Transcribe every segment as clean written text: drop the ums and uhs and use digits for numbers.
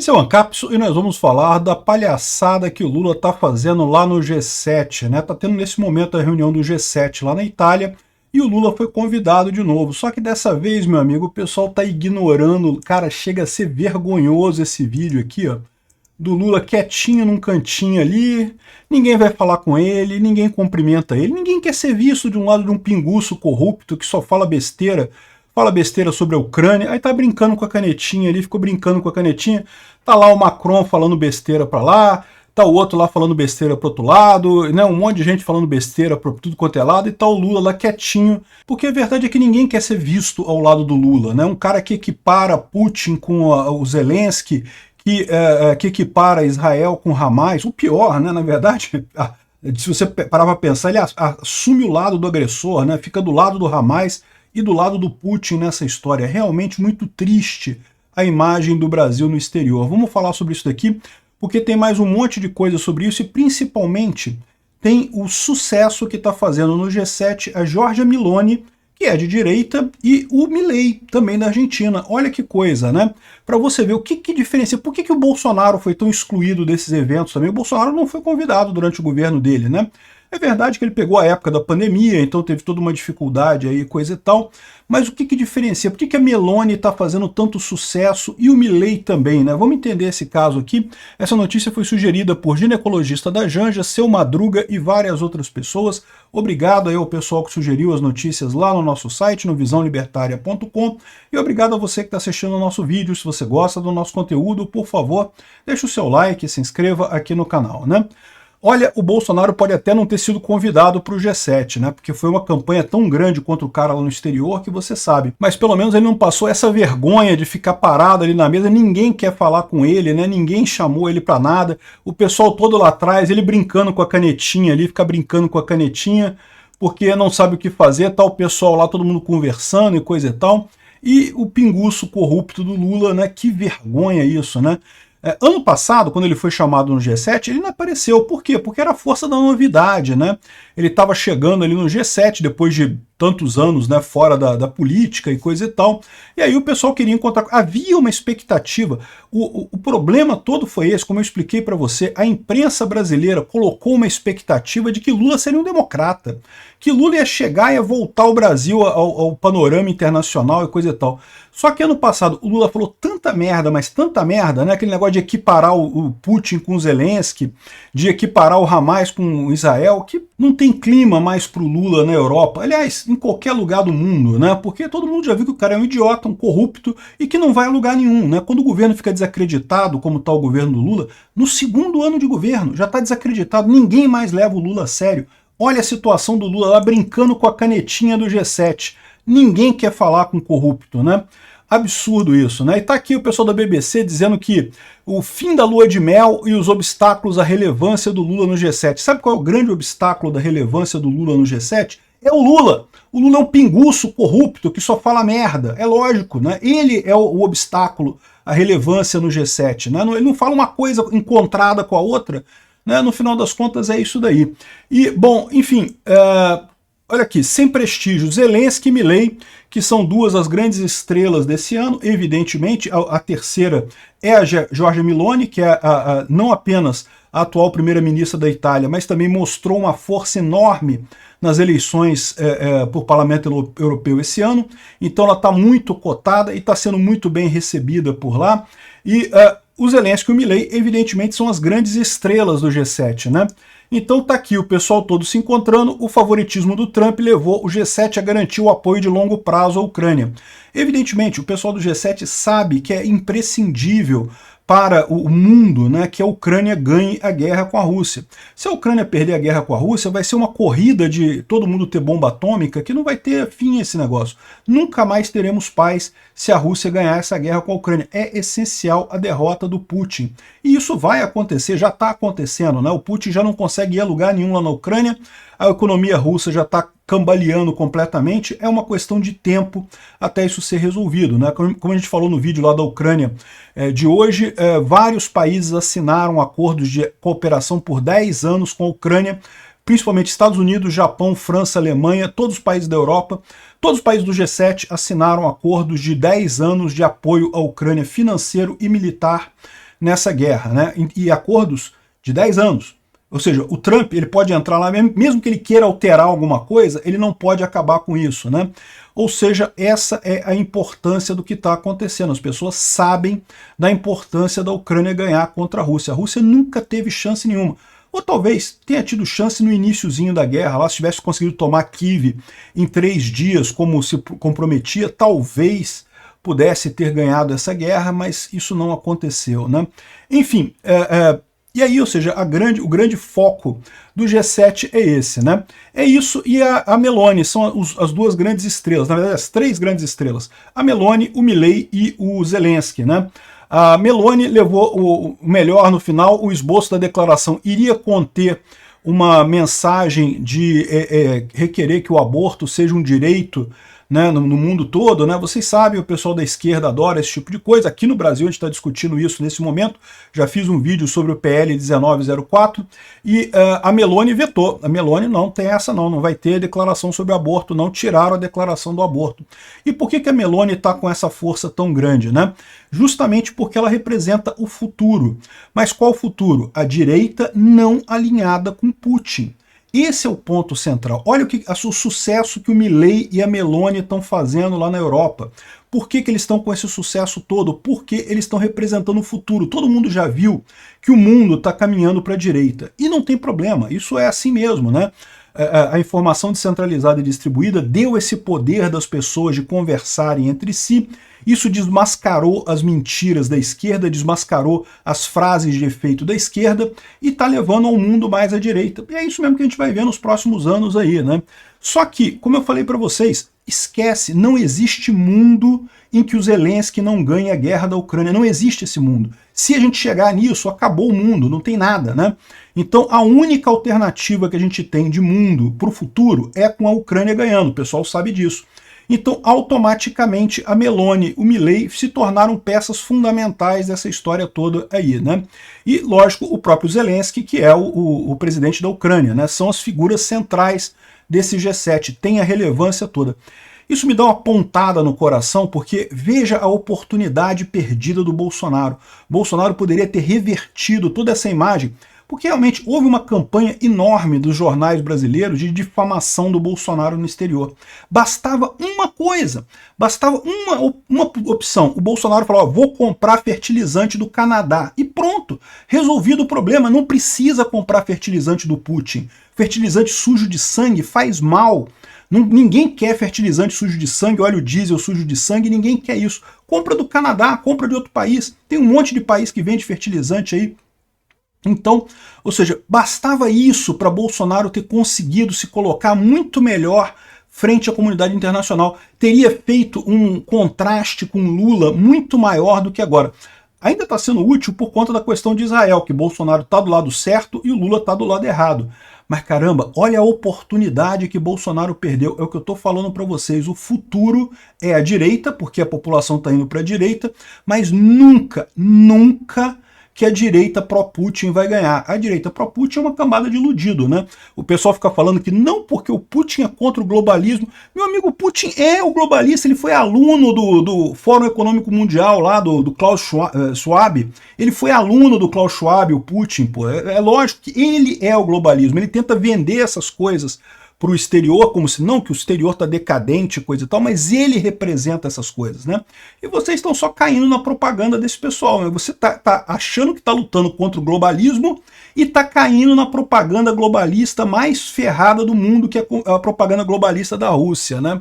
Esse é o Ancapso e nós vamos falar da palhaçada que o Lula está fazendo lá no G7, né? Tá tendo nesse momento a reunião do G7 lá na Itália e o Lula foi convidado de novo. Só que dessa vez, meu amigo, o pessoal tá ignorando. Cara, chega a ser vergonhoso esse vídeo aqui, ó, do Lula quietinho num cantinho ali, ninguém vai falar com ele, ninguém cumprimenta ele, ninguém quer ser visto de um lado de um pinguço corrupto que só fala besteira sobre a Ucrânia, aí tá brincando com a canetinha ali, ficou brincando com a canetinha, tá lá o Macron falando besteira pra lá, tá o outro lá falando besteira pro outro lado, né, um monte de gente falando besteira pra tudo quanto é lado, e tá o Lula lá quietinho, porque a verdade é que ninguém quer ser visto ao lado do Lula, né, um cara que equipara Putin com o Zelensky, que equipara Israel com Hamas, o pior, né, na verdade, se você parar para pensar, ele assume o lado do agressor, né, fica do lado do Hamas e do lado do Putin nessa história. É realmente muito triste a imagem do Brasil no exterior. Vamos falar sobre isso daqui, porque tem mais um monte de coisa sobre isso e principalmente tem o sucesso que está fazendo no G7 a Giorgia Meloni, que é de direita, e o Milei, também da Argentina. Olha que coisa, né? Para você ver o que diferencia. Por que o Bolsonaro foi tão excluído desses eventos também? O Bolsonaro não foi convidado durante o governo dele, né? É verdade que ele pegou a época da pandemia, então teve toda uma dificuldade aí, coisa e tal, mas o que diferencia? Por que a Meloni está fazendo tanto sucesso e o Milei também, né? Vamos entender esse caso aqui. Essa notícia foi sugerida por ginecologista da Janja, Seu Madruga e várias outras pessoas. Obrigado aí ao pessoal que sugeriu as notícias lá no nosso site, no visãolibertaria.com, e obrigado a você que está assistindo o nosso vídeo. Se você gosta do nosso conteúdo, por favor, deixe o seu like e se inscreva aqui no canal, né? Olha, o Bolsonaro pode até não ter sido convidado para o G7, né? Porque foi uma campanha tão grande contra o cara lá no exterior que você sabe. Mas pelo menos ele não passou essa vergonha de ficar parado ali na mesa, ninguém quer falar com ele, né? Ninguém chamou ele para nada. O pessoal todo lá atrás, ele brincando com a canetinha ali, fica brincando com a canetinha, porque não sabe o que fazer, tá o pessoal lá, todo mundo conversando e coisa e tal. E o pinguço corrupto do Lula, né? Que vergonha isso, né? Ano passado, quando ele foi chamado no G7, ele não apareceu. Por quê? Porque era a força da novidade, né? Ele estava chegando ali no G7, depois de tantos anos, né, fora da política e coisa e tal, e aí o pessoal queria encontrar... Havia uma expectativa. O problema todo foi esse, como eu expliquei para você, a imprensa brasileira colocou uma expectativa de que Lula seria um democrata, que Lula ia chegar e ia voltar o Brasil ao panorama internacional e coisa e tal. Só que ano passado o Lula falou tanta merda, mas tanta merda, né? Aquele negócio de equiparar o Putin com o Zelensky, de equiparar o Hamas com o Israel, que não tem clima mais pro Lula na Europa, aliás, em qualquer lugar do mundo, né? Porque todo mundo já viu que o cara é um idiota, um corrupto e que não vai a lugar nenhum, né? Quando o governo fica desacreditado, como está o governo do Lula, no segundo ano de governo já está desacreditado, ninguém mais leva o Lula a sério. Olha a situação do Lula lá brincando com a canetinha do G7. Ninguém quer falar com corrupto, né? Absurdo isso, né? E tá aqui o pessoal da BBC dizendo que o fim da lua de mel e os obstáculos à relevância do Lula no G7. Sabe qual é o grande obstáculo da relevância do Lula no G7? É o Lula. O Lula é um pinguço corrupto que só fala merda. É lógico, né? Ele é o obstáculo à relevância no G7, né? Ele não fala uma coisa encontrada com a outra, né? No final das contas é isso daí. E, bom, enfim... Olha aqui, sem prestígio, Zelensky e Milei, que são duas das grandes estrelas desse ano, evidentemente, a terceira é a Giorgia Meloni, que é não apenas a atual primeira-ministra da Itália, mas também mostrou uma força enorme nas eleições por Parlamento Europeu esse ano, então ela está muito cotada e está sendo muito bem recebida por lá, e o Zelensky e o Milei, evidentemente, são as grandes estrelas do G7, né? Então tá aqui o pessoal todo se encontrando, o favoritismo do Trump levou o G7 a garantir o apoio de longo prazo à Ucrânia. Evidentemente, o pessoal do G7 sabe que é imprescindível para o mundo, né, que a Ucrânia ganhe a guerra com a Rússia. Se a Ucrânia perder a guerra com a Rússia, vai ser uma corrida de todo mundo ter bomba atômica que não vai ter fim esse negócio. Nunca mais teremos paz se a Rússia ganhar essa guerra com a Ucrânia. É essencial a derrota do Putin. E isso vai acontecer, já está acontecendo, né? O Putin já não consegue ir a lugar nenhum lá na Ucrânia, a economia russa já está cambaleando completamente, é uma questão de tempo até isso ser resolvido, né? Como a gente falou no vídeo lá da Ucrânia de hoje, vários países assinaram acordos de cooperação por 10 anos com a Ucrânia, principalmente Estados Unidos, Japão, França, Alemanha, todos os países da Europa, todos os países do G7 assinaram acordos de 10 anos de apoio à Ucrânia financeiro e militar, nessa guerra, né? E acordos de 10 anos. Ou seja, o Trump ele pode entrar lá, mesmo que ele queira alterar alguma coisa, ele não pode acabar com isso, né? Ou seja, essa é a importância do que está acontecendo. As pessoas sabem da importância da Ucrânia ganhar contra a Rússia. A Rússia nunca teve chance nenhuma. Ou talvez tenha tido chance no iniciozinho da guerra, lá se tivesse conseguido tomar Kiev em 3 dias, como se comprometia, talvez pudesse ter ganhado essa guerra, mas isso não aconteceu, né? Enfim, e aí, ou seja, o grande foco do G7 é esse, né? É isso e a Meloni, são as duas grandes estrelas, na verdade as 3 grandes estrelas, a Meloni, o Milei e o Zelensky, né? A Meloni levou o melhor no final, o esboço da declaração iria conter uma mensagem de requerer que o aborto seja um direito, né, no mundo todo, né? Vocês sabem, o pessoal da esquerda adora esse tipo de coisa. Aqui no Brasil a gente está discutindo isso nesse momento. Já fiz um vídeo sobre o PL 1904 e a Meloni vetou. A Meloni não tem essa não vai ter declaração sobre aborto, não tiraram a declaração do aborto. E por que a Meloni está com essa força tão grande, né? Justamente porque ela representa o futuro. Mas qual futuro? A direita não alinhada com Putin. Esse é o ponto central. Olha o sucesso que o Milei e a Meloni estão fazendo lá na Europa. Por que eles estão com esse sucesso todo? Porque eles estão representando o futuro. Todo mundo já viu que o mundo está caminhando para a direita. E não tem problema, isso é assim mesmo, né? A informação descentralizada e distribuída deu esse poder das pessoas de conversarem entre si. Isso desmascarou as mentiras da esquerda, desmascarou as frases de efeito da esquerda e está levando ao mundo mais à direita. E é isso mesmo que a gente vai ver nos próximos anos aí, né? Só que, como eu falei para vocês, esquece, não existe mundo em que o Zelensky não ganhe a guerra da Ucrânia. Não existe esse mundo. Se a gente chegar nisso, acabou o mundo, não tem nada, né? Então a única alternativa que a gente tem de mundo para o futuro é com a Ucrânia ganhando, o pessoal sabe disso. Então, automaticamente, a Meloni, o Milei se tornaram peças fundamentais dessa história toda aí, né? E, lógico, o próprio Zelensky, que é o presidente da Ucrânia, né? São as figuras centrais desse G7, tem a relevância toda. Isso me dá uma pontada no coração, porque veja a oportunidade perdida do Bolsonaro. Bolsonaro poderia ter revertido toda essa imagem, porque realmente houve uma campanha enorme dos jornais brasileiros de difamação do Bolsonaro no exterior. Bastava uma coisa, bastava uma opção. O Bolsonaro falou, vou comprar fertilizante do Canadá. E pronto, resolvido o problema, não precisa comprar fertilizante do Putin. Fertilizante sujo de sangue faz mal. Ninguém quer fertilizante sujo de sangue, óleo diesel sujo de sangue, ninguém quer isso. Compra do Canadá, compra de outro país. Tem um monte de país que vende fertilizante aí. Então, ou seja, bastava isso para Bolsonaro ter conseguido se colocar muito melhor frente à comunidade internacional. Teria feito um contraste com Lula muito maior do que agora. Ainda está sendo útil por conta da questão de Israel, que Bolsonaro está do lado certo e o Lula está do lado errado. Mas caramba, olha a oportunidade que Bolsonaro perdeu. É o que eu estou falando para vocês. O futuro é a direita, porque a população está indo para a direita, mas nunca, nunca que a direita pró-Putin vai ganhar. A direita pró-Putin é uma cambada de iludido, né? O pessoal fica falando que não porque o Putin é contra o globalismo. Meu amigo, Putin é o globalista, ele foi aluno do Fórum Econômico Mundial lá, do Klaus Schwab. Ele foi aluno do Klaus Schwab, o Putin, pô. É lógico que ele é o globalismo, ele tenta vender essas coisas para o exterior, como se não, que o exterior está decadente, coisa e tal, mas ele representa essas coisas, né? E vocês estão só caindo na propaganda desse pessoal, né? Você tá achando que está lutando contra o globalismo e está caindo na propaganda globalista mais ferrada do mundo, que é a propaganda globalista da Rússia, né?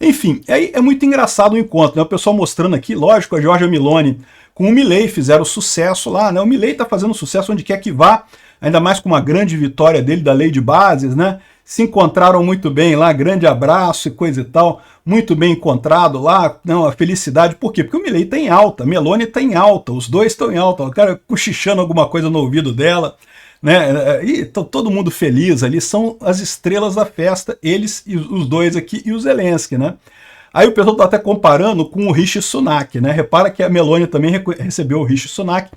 Enfim, é muito engraçado o encontro, né? O pessoal mostrando aqui, lógico, a Giorgia Meloni com o Milei fizeram sucesso lá, né? O Milei está fazendo sucesso onde quer que vá, ainda mais com uma grande vitória dele da lei de bases, né? Se encontraram muito bem lá, grande abraço e coisa e tal, muito bem encontrado lá, não, a felicidade. Por quê? Porque o Milei está em alta, a Meloni está em alta, os dois estão em alta, o cara cochichando alguma coisa no ouvido dela, né? E estão todo mundo feliz ali, são as estrelas da festa, eles e os dois aqui e o Zelensky, né? Aí o pessoal está até comparando com o Rishi Sunak, né? Repara que a Meloni também recebeu o Rishi Sunak.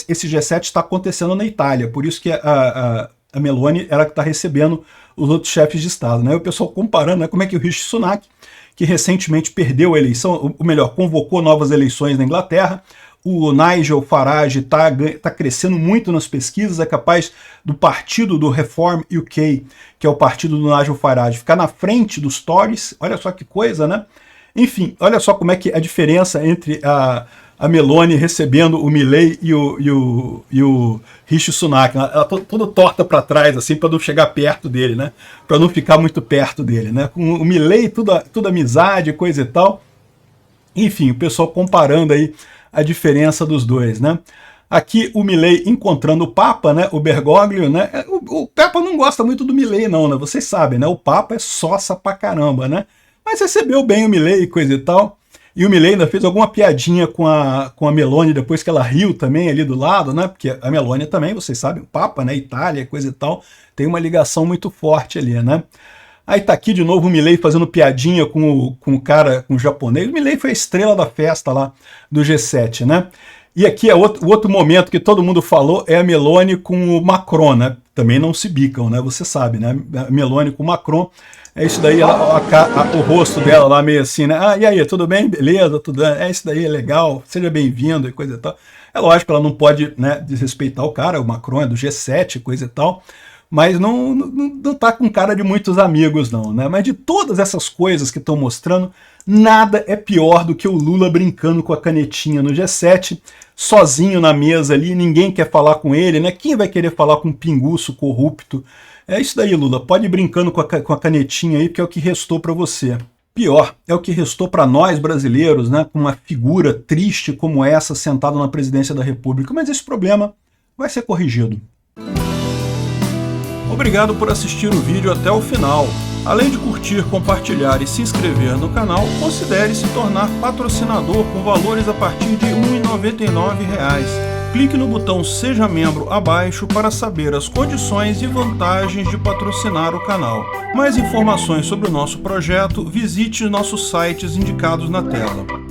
Esse G7 está acontecendo na Itália, por isso que a Meloni era que está recebendo os outros chefes de Estado, né? O pessoal comparando, né, como é que o Rishi Sunak, que recentemente perdeu a eleição, ou melhor, convocou novas eleições na Inglaterra, o Nigel Farage tá crescendo muito nas pesquisas, é capaz do partido do Reform UK, que é o partido do Nigel Farage, ficar na frente dos Tories. Olha só que coisa, né? Enfim, olha só como é que a diferença entre a Meloni recebendo o Milley e o Rishi Sunak. Ela toda torta para trás, assim, para não chegar perto dele, né? Para não ficar muito perto dele, né? Com o Milley, tudo amizade, coisa e tal. Enfim, o pessoal comparando aí a diferença dos dois, né? Aqui o Milley encontrando o Papa, né? O Bergoglio, né? O Papa não gosta muito do Milley, não, né? Vocês sabem, né? O Papa é sossa pra caramba, né? Mas recebeu bem o Milley e coisa e tal. E o Milley ainda fez alguma piadinha com a Meloni depois que ela riu também ali do lado, né? Porque a Meloni também, vocês sabem, o Papa, né? Itália, coisa e tal, tem uma ligação muito forte ali, né? Aí tá aqui de novo o Milley fazendo piadinha com o cara, com o japonês. O Milley foi a estrela da festa lá do G7, né? E aqui é o outro momento que todo mundo falou, é a Meloni com o Macron, né? Também não se bicam, né? Você sabe, né? A Meloni com o Macron. É isso daí, o rosto dela lá meio assim, né? Ah, e aí, tudo bem? Beleza, tudo bem? É isso daí, é legal, seja bem-vindo e coisa e tal. É lógico que ela não pode, né, desrespeitar o cara, o Macron é do G7, coisa e tal, mas não tá com cara de muitos amigos não, né? Mas de todas essas coisas que estão mostrando, nada é pior do que o Lula brincando com a canetinha no G7, sozinho na mesa ali, ninguém quer falar com ele, né? Quem vai querer falar com um pinguço corrupto? É isso daí, Lula, pode ir brincando com a canetinha aí, porque é o que restou para você. Pior, é o que restou para nós brasileiros, né, com uma figura triste como essa sentada na presidência da República, mas esse problema vai ser corrigido. Obrigado por assistir o vídeo até o final. Além de curtir, compartilhar e se inscrever no canal, considere se tornar patrocinador com valores a partir de R$ 1,99. Clique no botão Seja Membro abaixo para saber as condições e vantagens de patrocinar o canal. Mais informações sobre o nosso projeto, visite nossos sites indicados na tela.